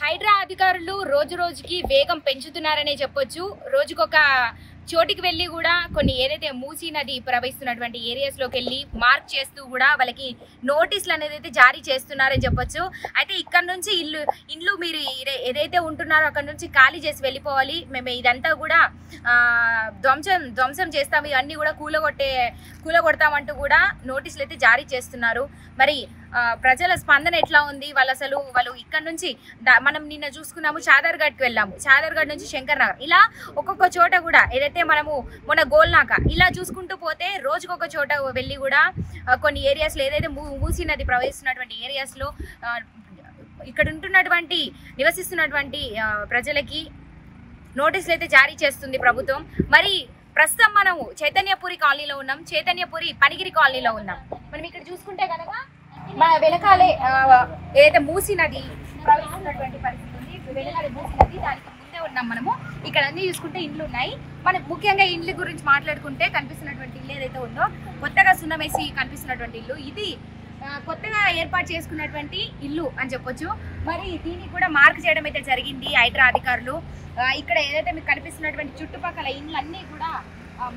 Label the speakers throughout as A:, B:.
A: హైడ్రా అధికారులు రోజు రోజుకి వేగం పెంచుతున్నారనే చెప్పొచ్చు. రోజుకొక చోటికి వెళ్ళి కూడా కొన్ని ఏదైతే మూసీ నది ప్రవహిస్తున్నటువంటి ఏరియాస్లోకి వెళ్ళి మార్క్ చేస్తూ కూడా వాళ్ళకి నోటీసులు అనేది అయితే జారీ చేస్తున్నారని చెప్పొచ్చు. అయితే ఇక్కడ నుంచి ఇల్లు మీరు ఏదైతే ఉంటున్నారో అక్కడ నుంచి ఖాళీ చేసి వెళ్ళిపోవాలి, మేము ఇదంతా కూడా ధ్వంసం చేస్తాము, ఇవన్నీ కూడా కూలగొడతామంటూ కూడా నోటీసులు అయితే జారీ చేస్తున్నారు. మరి ప్రజల స్పందన ఎట్లా ఉంది? వాళ్ళు ఇక్కడ నుంచి మనం నిన్న చూసుకున్నాము, చాదర్గఢ్కి వెళ్ళాము, చాదర్గఢ్ నుంచి శంకర్ నగర్, ఇలా ఒక్కొక్క చోట కూడా ఏదైతే మనము మొన్న గోల్నాక ఇలా చూసుకుంటూ పోతే రోజుకొక చోట వెళ్ళి కూడా కొన్ని ఏరియాస్లో ఏదైతే మూసీ నది ప్రవహిస్తున్నటువంటి ఏరియాస్లో ఇక్కడ ఉంటున్నటువంటి నివసిస్తున్నటువంటి ప్రజలకి నోటీసులు అయితే జారీ చేస్తుంది ప్రభుత్వం. మరి ప్రస్తుతం మనము చైతన్యపురి కాలనీలో ఉన్నాం, చైతన్యపురి పనిగిరి కాలనీలో ఉన్నాం. మనం ఇక్కడ చూసుకుంటే కనుక మన వెనకాలే ఏదైతే మూసీ నది ప్రవహిస్తున్నటువంటి పరిస్థితి ఉంది, వెనకాలే మూసీ నది, దానికి ముందే ఉన్నాం మనము. ఇక్కడ అన్ని చూసుకుంటే ఇండ్లు ఉన్నాయి. మనం ముఖ్యంగా ఇండ్ల గురించి మాట్లాడుకుంటే కనిపిస్తున్నటువంటి ఇల్లు ఏదైతే ఉందో కొత్తగా సున్నమేసి కనిపిస్తున్నటువంటి ఇల్లు, ఇది కొత్తగా ఏర్పాటు చేసుకున్నటువంటి ఇల్లు అని చెప్పొచ్చు. మరి దీన్ని కూడా మార్క్ చేయడం అయితే జరిగింది హైడ్రా అధికారులు. ఇక్కడ ఏదైతే మీకు కనిపిస్తున్నటువంటి చుట్టుపక్కల ఇండ్లు అన్నీ కూడా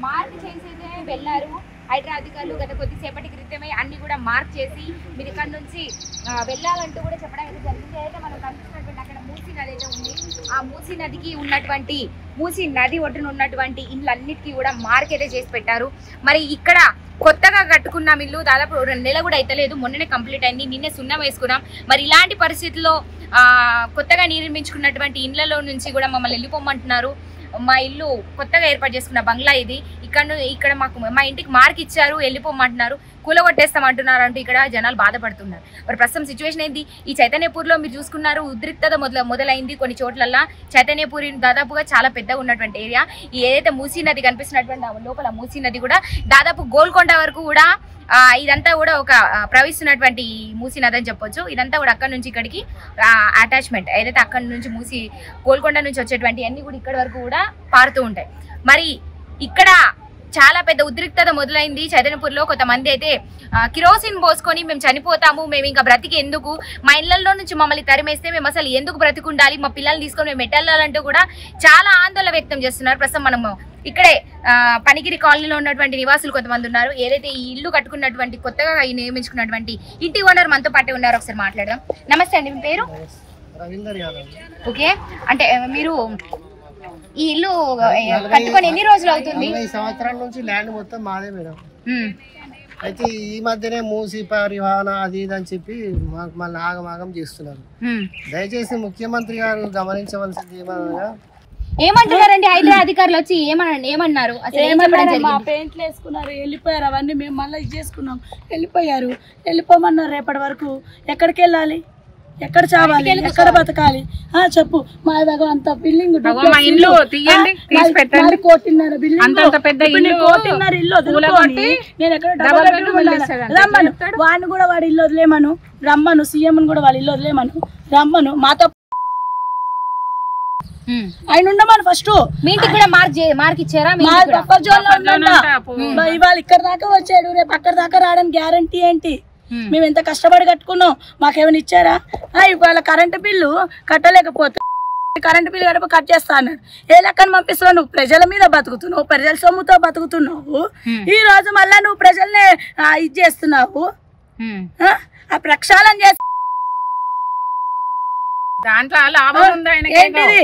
A: మార్క్ చేసి వెళ్ళారు హైడ్రా అధికారులు. గత కొద్దిసేపటి క్రితమే అన్ని కూడా మార్క్ చేసి మీరు ఇక్కడ నుంచి వెళ్ళాలంటూ కూడా చెప్పడం అయితే జరిగింది. ఏదైతే మనం కనిపిస్తున్నటువంటి అక్కడ మూసీ నది అయితే ఉంది, ఆ మూసీ నదికి ఉన్నటువంటి మూసీ నది ఒడ్డున ఉన్నటువంటి ఇండ్లన్నిటికీ కూడా మార్క్ అయితే చేసి పెట్టారు. మరి ఇక్కడ కొత్తగా కట్టుకున్నాం ఇల్లు, దాదాపు 2 నెలలు కూడా అయితలేదు, మొన్ననే కంప్లీట్ అయింది, నిన్నే సున్నం వేసుకున్నాం. మరి ఇలాంటి పరిస్థితుల్లో కొత్తగా నిర్మించుకున్నటువంటి ఇండ్లలో నుంచి కూడా మమ్మల్ని వెళ్ళిపోమంటున్నారు. మా ఇల్లు కొత్తగా ఏర్పాటు చేసుకున్న బంగ్లా ఇది, ఇక్కడ మా ఇంటికి మార్క్ ఇచ్చారు, వెళ్ళిపోమంటున్నారు, కూలగొట్టేస్తామంటున్నారు అంటూ ఇక్కడ జనాలు బాధపడుతున్నారు. మరి ప్రస్తుతం సిచ్యువేషన్ ఏంది? ఈ చైతన్యపూర్లో మీరు చూసుకున్నారు, ఉద్రిక్తత మొదలైంది కొన్ని చోట్లల్లో. చైతన్యపూరి దాదాపుగా చాలా పెద్దగా ఉన్నటువంటి ఏరియా. ఈ ఏదైతే మూసీ నది కనిపిస్తున్నటువంటి లోపల మూసీ నది కూడా దాదాపు గోల్కొండ వరకు కూడా ఇదంతా కూడా ఒక ప్రవహిస్తున్నటువంటి మూసీ నది అని చెప్పొచ్చు. ఇదంతా కూడా అక్కడ నుంచి ఇక్కడికి అటాచ్మెంట్, ఏదైతే అక్కడ నుంచి మూసీ గోల్కొండ నుంచి వచ్చేటువంటి అన్ని కూడా ఇక్కడ వరకు కూడా పారుతూ ఉంటాయి. మరి ఇక్కడ చాలా పెద్ద ఉద్రిక్తత మొదలైంది చైతన్యపూర్లో. కొంతమంది అయితే కిరోసిన్ పోసుకొని మేము చనిపోతాము, మేము ఇంకా బ్రతికి ఎందుకు, మా ఇళ్లలో నుంచి మమ్మల్ని తరిమేస్తే మేము అసలు ఎందుకు బ్రతికుండాలి, మా పిల్లల్ని తీసుకొని మేము ఎట్టెళ్ళాలంటూ కూడా చాలా ఆందోళన వ్యక్తం చేస్తున్నారు. ప్రస్తుతం మనము ఇక్కడే పనిగిరి కాలనీలో ఉన్నటువంటి నివాసులు కొంతమంది ఉన్నారు. ఏదైతే ఈ ఇల్లు కట్టుకున్నటువంటి కొత్తగా నియమించుకున్నటువంటి ఇంటి ఓనర్ మనతో పాటే ఉన్నారు, ఒకసారి మాట్లాడదాం. నమస్తే అండి, మీ పేరు? ఓకే, అంటే మీరు ఈ ఇల్లు కట్టుకొని ఎన్ని రోజులు అవుతుంది?
B: 20 సంవత్సరాల నుంచి ల్యాండ్ మొత్తం మాదే మేడం. అయితే ఈ మధ్యనే మూసి పరివాహన అది ఇది అని చెప్పి మాకు మళ్ళీ ఆగమాగం చేస్తున్నారు. దయచేసి ముఖ్యమంత్రి గారు గమనించవలసింది
A: ఏమంటున్నారండి హైడ్రా అధికారులు వచ్చి ఏమన్నారు?
C: మా పెయింట్లు వేసుకున్నారు, వెళ్ళిపోయారు. అవన్నీ మేము మళ్ళీ ఇది చేసుకున్నాం, వెళ్ళిపోయారు. వెళ్ళిపోమన్నారు. రేపటి వరకు ఎక్కడికి వెళ్ళాలి, ఎక్కడ చావాలి, ఎక్కడ బతకాలి చెప్పు. మా దగ్గర అంత బిల్డింగ్ 1.5 ఇల్లు వదులుకోండి. నేను ఎక్కడ రమ్మను, వాడిని కూడా వాడి ఇల్లు వదిలేమను, రమ్మను సీఎం కూడా వాళ్ళ ఇల్లు వదిలేమను, రమ్మను. మాతో ఆయన ఉండమని ఫస్ట్.
A: మీ ఇంటికి కూడా మార్క్ ఇచ్చారా?
C: ఇవాళ ఇక్కడ దాకా వచ్చాడు, రేపు అక్కడ దాకా రావడానికి గ్యారంటీ ఏంటి? మేము ఎంత కష్టపడి కట్టుకున్నాం, మాకేమైనా ఇచ్చారా? ఇవాళ కరెంటు బిల్లు కట్టలేకపోతే కరెంటు బిల్లు గడప కట్ చేస్తా అన్నాడు. ఏ లెక్కను పంపిస్తున్నావు? నువ్వు ప్రజల మీద బతుకుతున్నావు, ప్రజల సొమ్ముతో బతుకుతున్నావు. ఈ రోజు మళ్ళా నువ్వు ప్రజల్ని ఇది చేస్తున్నావు, ఆ ప్రక్షాళన చేస్తా. ఏంటిది?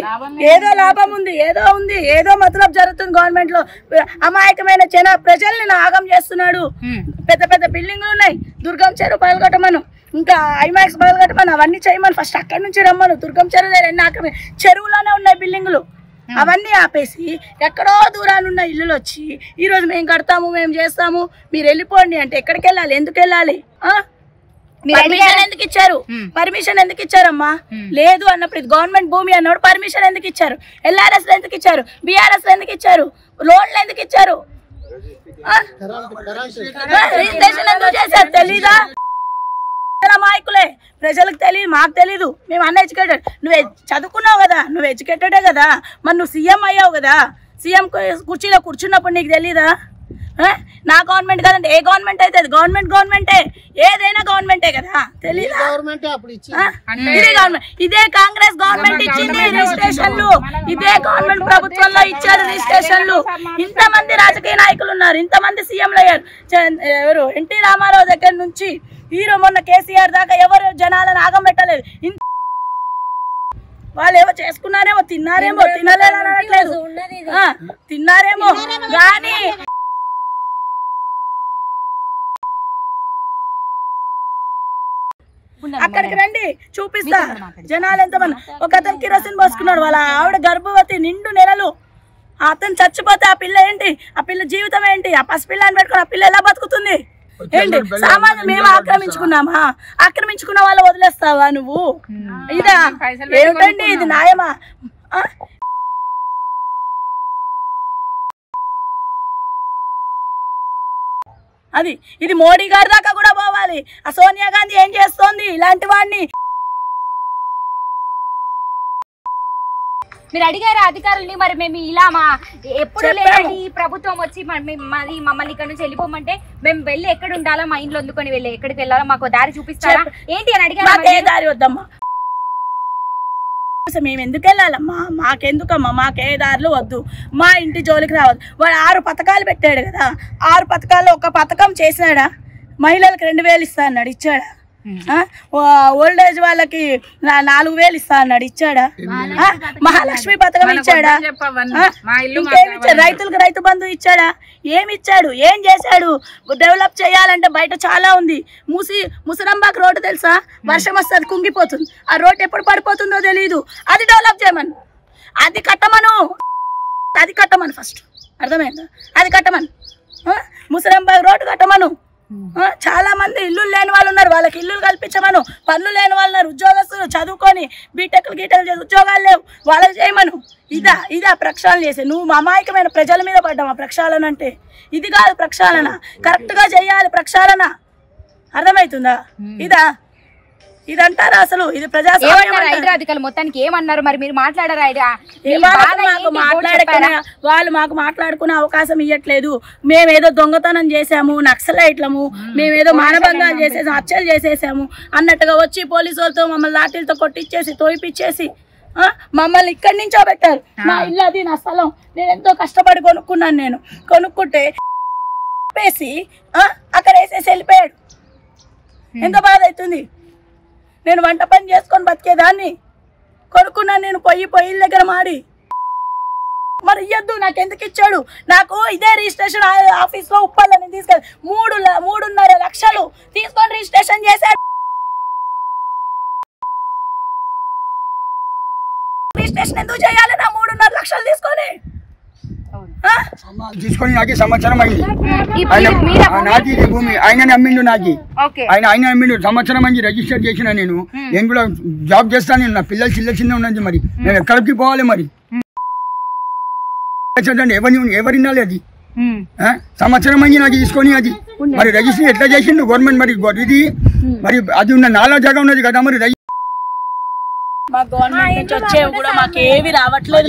C: ఏదో లాభం ఉంది, ఏదో ఉంది, ఏదో మతలబ్ జరుగుతుంది గవర్నమెంట్ లో. అమాయకమైన ప్రజల్ని నాగం చేస్తున్నాడు. పెద్ద పెద్ద బిల్డింగ్లు ఉన్నాయి, దుర్గం చెరువు బయలుగొట్టమను, ఇంకా ఐమాక్స్ బయలుగొట్టమను, అవన్నీ చేయమని ఫస్ట్ అక్కడి నుంచి రమ్మను. దుర్గం చెరువు చెరువులోనే ఉన్నాయి బిల్డింగులు, అవన్నీ ఆపేసి ఎక్కడో దూరాలు ఉన్న ఇల్లులు వచ్చి ఈ రోజు మేము కడతాము, మేము చేస్తాము, మీరు వెళ్ళిపోండి అంటే ఎక్కడికి వెళ్ళాలి, ఎందుకు వెళ్ళాలి? పర్మిషన్ ఎందుకు ఇచ్చారమ్మా? లేదు అన్నప్పుడు ఇది గవర్నమెంట్ భూమి అన్నాడు, పర్మిషన్ ఎందుకు ఇచ్చారు? LRS లో ఎందుకు ఇచ్చారు? BRS లో ఎందుకు ఇచ్చారు? లోన్లు ఎందుకు ఇచ్చారు? రిజిస్ట్రేషన్ ఎందుకు చేశారు? తెలీదా? అమాయకులే, ప్రజలకు తెలియదు, మాకు తెలీదు. మేము అన్ ఎడ్యుకేటెడ్. నువ్వు చదువుకున్నావు కదా, నువ్వు ఎడ్యుకేటెడే కదా, మరి నువ్వు సీఎం అయ్యావు కదా, సీఎం కుర్చీలో కూర్చున్నప్పుడు నీకు తెలీదా? నా గవర్నమెంట్ కదండి, ఏ గవర్నమెంట్ అయితే అది గవర్నమెంటే, ఏదైనా గవర్నమెంటే కదా, తెలీదా? ఇదే గవర్నమెంట్, ఇదే కాంగ్రెస్ గవర్నమెంట్ ఇచ్చింది రిజిస్ట్రేషన్లు, ఇదే గవర్నమెంట్ ప్రభుత్వంలో ఇచ్చారు రిజిస్ట్రేషన్లు. ఇంతమంది రాజకీయ నాయకులు ఉన్నారు, ఇంతమంది సీఎంలు అయ్యారు. ఎవరు ఎన్టీ రామారావు దగ్గర నుంచి హీరో మొన్న కేసీఆర్ దాకా ఎవరు జనాలను ఆగం పెట్టలేదు. వాళ్ళు ఏమో చేసుకున్నారేమో, తిన్నారేమో, తినలేదు అనట్లేదు, తిన్నారేమో కానీ అక్కడికి రండి చూపిస్తా జనాలు ఎంతమంది. ఒక అతను కిరోసిన్ పోసుకున్నాడు, వాళ్ళ ఆవిడ గర్భవతి, నిండు నెలలు. అతను చచ్చిపోతే ఆ పిల్ల ఏంటి, ఆ పిల్ల జీవితం ఏంటి, ఆ పసిపిల్లని పెట్టుకుని ఆ పిల్ల ఎలా బతుకుతుంది ఏంటి? సామాన్యం మేము ఆక్రమించుకున్నామా? ఆక్రమించుకున్న వాళ్ళు వదిలేస్తావా నువ్వు? ఇదా ఏమిటండి, ఇది న్యాయమా? అది ఇది మోడీ గారి దాకా కూడా పోవాలి. ఆ సోనియా గాంధీ ఏం చేస్తోంది ఇలాంటి వాడిని?
A: మీరు అడిగారు అధికారుల్ని, మరి మేము ఇలా ఎప్పుడు లేదండి ఈ ప్రభుత్వం వచ్చి మమ్మల్ని ఇక్కడ నుంచి వెళ్ళిపోమంటే మేము వెళ్ళి ఎక్కడ ఉండాలో, మా ఇంట్లో అందుకొని వెళ్ళి ఎక్కడికి వెళ్ళాలో మాకు దారి చూపిస్తారా ఏంటి అని అడిగారు.
C: ఏ దారి వద్దమ్మా, మేము ఎందుకు వెళ్ళాలమ్మా, మాకెందుకమ్మా, మాకే దారులు వద్దు, మా ఇంటి జోలికి రావద్దు. వాడు 6 పథకాలు పెట్టాడు కదా, 6 పథకాల్లో ఒక పథకం చేసినాడా? మహిళలకు 2000 ఇస్తా అన్నాడు, ఇచ్చాడా? ఓల్డ్ ఏజ్ వాళ్ళకి 4000 ఇస్తా అన్నాడు, ఇచ్చాడా? మహాలక్ష్మి పథకం ఇచ్చాడా? ఇంకేమి ఇచ్చాడు? రైతులకు రైతు బంధు ఇచ్చాడా? ఏమి ఇచ్చాడు? ఏం చేశాడు? డెవలప్ చేయాలంటే బయట చాలా ఉంది. ముసరంబాగ్ రోడ్డు తెలుసా? వర్షం వస్తే అది కుంగిపోతుంది, ఆ రోడ్డు ఎప్పుడు పడిపోతుందో తెలియదు. అది డెవలప్ చేయమను, అది కట్టమను, అది కట్టమను ఫస్ట్, అర్థమైందా? అది కట్టమను, ముసరంబాగ్ రోడ్డు కట్టమను. చాలా మంది ఇల్లు లేని వాళ్ళు ఉన్నారు, వాళ్ళకి ఇల్లు కల్పించమను. పనులు లేని వాళ్ళు ఉన్నారు, ఉద్యోగస్తులు చదువుకొని బీటెక్లు గీటెలు ఉద్యోగాలు లేవు, వాళ్ళకి చేయమను. ఇదా ప్రక్షాళన చేసే? నువ్వు అమాయకమైన ప్రజల మీద పడ్డావా ప్రక్షాళన అంటే? ఇది కాదు ప్రక్షాళన, కరెక్ట్ గా చేయాలి ప్రక్షాళన, అర్థమవుతుందా? ఇదంటారా అసలు? ఇది
A: ప్రజాస్వామ్యం. మొత్తానికి ఏమన్నారు మరి? మీరు మాట్లాడారా?
C: వాళ్ళు మాకు మాట్లాడుకునే అవకాశం ఇవ్వట్లేదు. మేమేదో దొంగతనం చేసాము, నక్సలైట్లము, మేమేదో మానభంగాలు చేసేసాము, హత్యలు చేసేసాము అన్నట్టుగా వచ్చి పోలీసు వాళ్ళతో మమ్మల్ని లాఠీలతో కొట్టించేసి తోయిపిచ్చేసి మమ్మల్ని ఇక్కడి నుంచో పెట్టారు. నా ఇల్లు అది, నా స్థలం, నేను ఎంతో కష్టపడి కొనుక్కున్నాను. నేను కొనుక్కుంటే వేసి అక్కడ వేసేసి వెళ్ళిపోయాడు. ఎంత బాధ అవుతుంది. నేను వంట పని చేసుకొని బతికేదాన్ని, కొనుక్కున్నాను నేను పొయ్యిల దగ్గర మాడి. మరి ఇయ్యద్దు, నాకు ఎందుకు ఇచ్చాడు? నాకు ఇదే రిజిస్ట్రేషన్ ఆఫీస్ లో ఉప్పల్లని తీసుకెళ్ళి 3.5 లక్షలు తీసుకొని రిజిస్ట్రేషన్ చేశాడు. రిజిస్ట్రేషన్ ఎందుకు చేయాలి నా 3.5 లక్షలు తీసుకొని
D: నాకు సంవత్సరం అయింది. నాది భూమి ఆయననే అమ్మిండు, నాకు ఆయన అమ్మిండు. సంవత్సరం అయింది రిజిస్టర్ చేసిన. నేను కూడా జాబ్ చేస్తాను. నేను నా పిల్లలు చిన్న ఉన్నది. మరి నేను ఎక్కడికి పోవాలి? మరి ఎవరినాలి? అది సంవత్సరం అయింది నాకు తీసుకొని. అది మరి రిజిస్టర్ ఎట్లా చేసిండు గవర్నమెంట్? మరి ఇది మరి అది ఉన్న 4 జాగా ఉన్నది కదా. మరి
C: మా గవర్నమెంట్ నుంచి వచ్చేవి కూడా మాకేవి రావట్లేదు.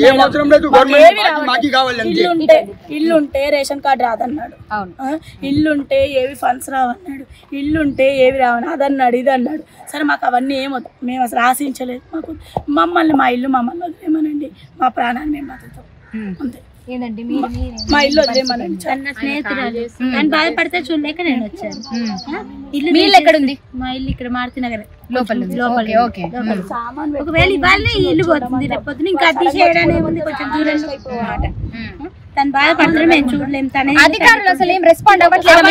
C: ఇల్లుంటే రేషన్ కార్డు రాదన్నాడు, ఇల్లుంటే ఏవి ఫండ్స్ రావన్నాడు, ఇల్లుంటే ఏవి రావని అదన్నాడు, ఇది అన్నాడు. సరే మాకు అవన్నీ ఏమొద్దు, మేము అసలు ఆశించలేదు. మాకు మమ్మల్ని వదిలేమనండి, మా ప్రాణాన్ని మేము బతుకుతాం అంతే. మా ఇల్లు వదిలేమనండి.
E: స్నేహితురాలు బాధపడితే చూడలేక నేను వచ్చాను.
A: ఇల్లు ఎక్కడుంది?
E: మా ఇల్లు ఇక్కడ మారుతి నగర్
A: లోపల.
E: ఒకవేళ ఇవాళ ఇల్లు పోతుంది, రేపు పొద్దున ఇంకా అద్దె చేయడానికి ఏముంది, కొంచెం దూరంలో అయిపోవాలన్నమాట. తను బాధపడుతున్నా మేము చూడలేము. తన
A: అధికారులు అసలు ఏం రెస్పాండ్ అవ్వట్లేదు.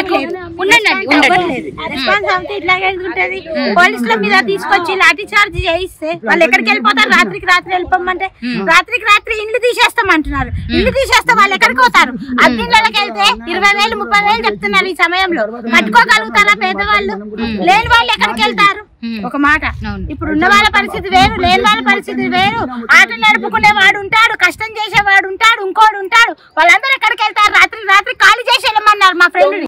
E: రెస్పాన్స్ అవుతే ఇట్లాగే ఉంటుంది. పోలీసుల మీద తీసుకొచ్చి లాఠీ చార్జ్ చేయిస్తే వాళ్ళు ఎక్కడికి వెళ్ళిపోతారు? రాత్రికి రాత్రి వెళ్ళిపోమంటే రాత్రికి రాత్రి ఇల్లు తీసేస్తామంటున్నారు. ఇల్లు తీసేస్తే వాళ్ళు ఎక్కడికి పోతారు? అద్దెళ్ళకి వెళ్తే 20,000 30,000 చెప్తున్నారు. ఈ సమయంలో కట్టుకోగలుగుతారా పేదవాళ్ళు? లేని వాళ్ళు ఎక్కడికి వెళ్తారు? ఒక మాట, ఇప్పుడు ఉన్న వాళ్ళ పరిస్థితి వేరు, లేని వాళ్ళ పరిస్థితి వేరు. ఆటలు నడుపుకునే వాడు ఉంటాడు, కష్టం చేసేవాడు ఉంటాడు, ఇంకోడు ఉంటాడు. వాళ్ళందరూ ఎక్కడికి వెళ్తారు? రాత్రి రాత్రి ఖాళీ చేసి వెళ్ళమన్నారు మా ఫ్రెండ్.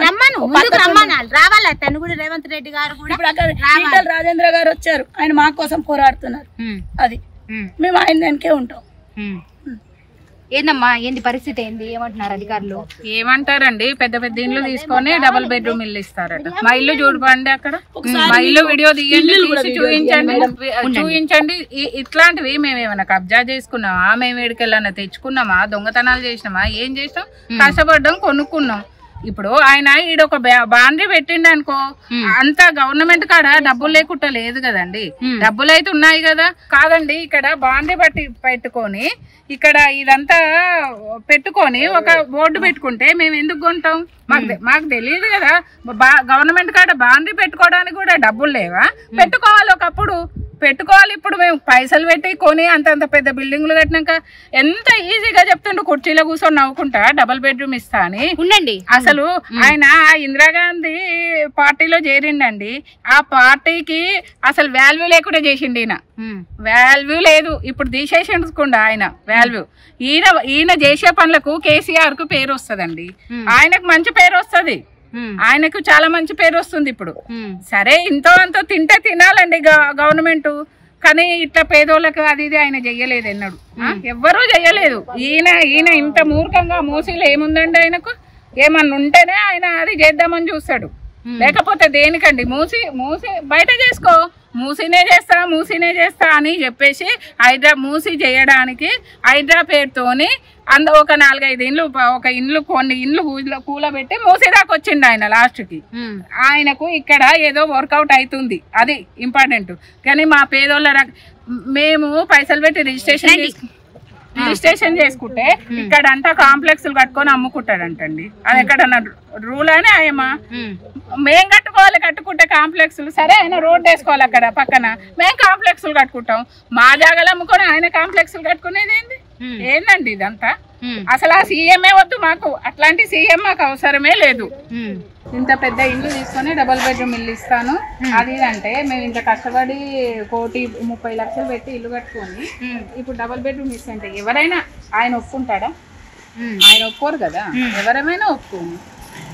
E: రమ్మను, ముందుకు రమ్మన్నారు, రావాలి. తను కూడా రేవంత్ రెడ్డి గారు కూడా
C: రాజేంద్ర గారు వచ్చారు, ఆయన మా కోసం పోరాడుతున్నారు. అది మేము ఆయన దానికే ఉంటాం.
A: ఏందమ్మా ఏంది పరిస్థితి ఏంది ఏమంటున్నారు అధికారులు?
F: ఏమంటారండి, పెద్ద పెద్ద ఇల్లు తీసుకొని డబుల్ బెడ్రూమ్ ఇల్లు ఇస్తారట. మా ఇల్లు చూడండి, అక్కడ మా ఇల్లు వీడియో తీయండి, చూపించండి. ఇట్లాంటివి మేము ఏమైనా కబ్జా చేసుకున్నామా, మేము ఎక్కడికెళ్ళానా తెచ్చుకున్నామా, దొంగతనాలు చేసినామా, ఏం చేసినాం? కష్టపడ్డాం, కొనుక్కున్నాం. ఇప్పుడు ఆయన ఈడొక బాండ్రీ పెట్టిండు అనుకో, అంతా గవర్నమెంట్ కాడ డబ్బులు లేకుండా లేదు కదండి, డబ్బులు అయితే ఉన్నాయి కదా. కాదండి, ఇక్కడ బాండ్రీ పెట్టుకొని ఇక్కడ ఇదంతా పెట్టుకొని ఒక బోర్డు పెట్టుకుంటే మేము ఎందుకు కొంటాం? మాకు తెలియదు కదా. గవర్నమెంట్ కాడ బాండ్రీ పెట్టుకోవడానికి కూడా డబ్బులు లేవా? పెట్టుకోవాలి, ఒకప్పుడు పెట్టుకోవాలి. ఇప్పుడు మేము పైసలు పెట్టి కొని అంత పెద్ద బిల్డింగ్లు కట్టినాక ఎంత ఈజీగా చెప్తుండు, కుర్చీలో కూర్చొని నవ్వుకుంటా డబుల్ బెడ్రూమ్ ఇస్తా అని. ఉండండి, అసలు ఆయన ఇందిరాగాంధీ పార్టీలో చేరిండండి. ఆ పార్టీకి అసలు వాల్యూ లేకుండా చేసిండు ఈయన. వాల్యూ లేదు, ఇప్పుడు తీసేసిండుకుండా ఆయన వాల్యూ. ఈయన చేసే పనులకు కేసీఆర్ కు పేరు వస్తుందండి, ఆయనకు మంచి పేరు వస్తుంది, ఆయనకు చాలా మంచి పేరు వస్తుంది. ఇప్పుడు సరే ఇంతో అంతో తింటే తినాలండి గవర్నమెంట్, కానీ ఇట్లా పేదోళ్ళకు అది ఇది ఆయన చెయ్యలేదు, ఎన్నడు ఎవ్వరూ చెయ్యలేదు. ఈయన ఇంత మూర్ఖంగా మూసీలో ఏముందండి? ఆయనకు ఏమన్నా ఉంటేనే ఆయన అది చేద్దామని చూస్తాడు, లేకపోతే దేనికండి? మూసి బయట చేసుకో, మూసీనే చేస్తా అని చెప్పేసి మూసి చేయడానికి హైడ్రా పేరుతోని ఒక 4-5 ఇండ్లు, కొన్ని ఇండ్లు కూలబెట్టి మూసి దాకా వచ్చిండు ఆయన లాస్ట్కి. ఆయనకు ఇక్కడ ఏదో వర్కౌట్ అవుతుంది, అది ఇంపార్టెంట్. కానీ మా పేదోళ్ళ మేము పైసలు పెట్టి రిజిస్ట్రేషన్ చేసుకుంటే ఇక్కడ అంతా కాంప్లెక్స్లు కట్టుకొని అమ్ముకుంటాడంటండి. అది ఎక్కడన్నా రూల్ అని ఆయమా? మేం కట్టుకుంటే కాంప్లెక్స్లు. సరే, ఆయన రోడ్ వేసుకోవాలి అక్కడ పక్కన, మేము కాంప్లెక్స్లు కట్టుకుంటాం. మా జాగాలు అమ్ముకొని ఆయన కాంప్లెక్స్లు కట్టుకునేది ఏందండి ఇదంతా? అసలు ఆ సీఎంఏ వద్దు మాకు, అట్లాంటి సీఎం మాకు అవసరమే లేదు. ఇంత పెద్ద ఇల్లు తీసుకొని డబుల్ బెడ్రూమ్ ఇల్లు ఇస్తాను అది అంటే, మేము ఇంత కష్టపడి 1,30 లక్షలు పెట్టి ఇల్లు కట్టుకొని ఇప్పుడు డబుల్ బెడ్రూమ్ ఇస్తుంటే ఎవరైనా ఆయన ఒప్పుకుంటాడా? ఆయన ఒప్పుకోరు కదా, ఎవరైనా ఒప్పుకోను.